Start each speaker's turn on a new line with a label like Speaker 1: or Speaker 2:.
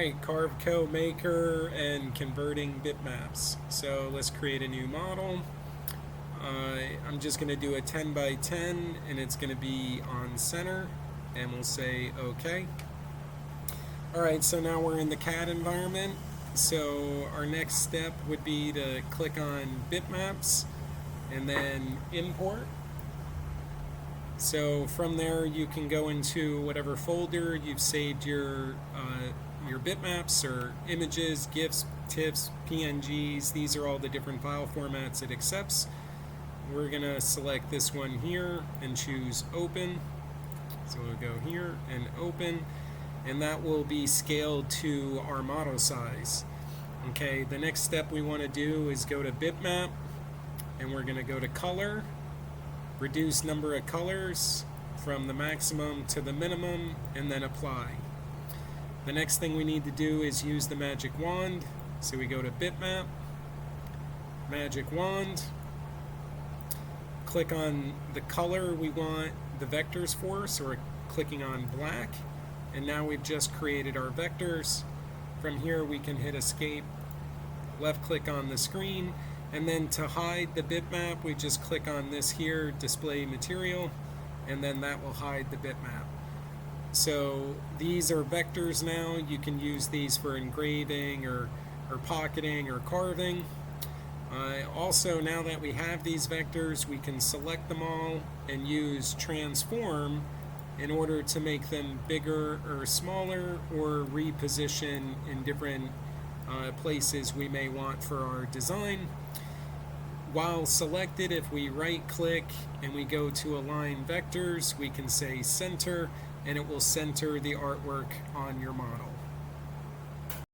Speaker 1: Alright, Carveco maker and converting bitmaps. So let's create a new model. I'm just going to do a 10 by 10 and it's going to be on center, and we'll say OK. Alright, so now we're in the CAD environment. So our next step would be to click on bitmaps and then import. So from there you can go into whatever folder you've saved your bitmaps or images, GIFs, TIFFs, PNGs. These are all the different file formats it accepts. We're going to select this one here and choose open. So we'll go here and open, and that will be scaled to our model size. Okay, the next step we want to do is go to bitmap, and we're going to go to color, reduce number of colors from the maximum to the minimum, and then apply. The next thing we need to do is use the magic wand. So we go to bitmap, magic wand, click on the color we want the vectors for, so we're clicking on black, and now we've just created our vectors. From here we can hit escape, left click on the screen, and then to hide the bitmap we just click on this here, display material, and then that will hide the bitmap. So these are vectors now. You can use these for engraving or pocketing or carving. Also, now that we have these vectors, we can select them all and use transform in order to make them bigger or smaller, or reposition in different places we may want for our design. While selected, if we right click and we go to align vectors, we can say center, and it will center the artwork on your model.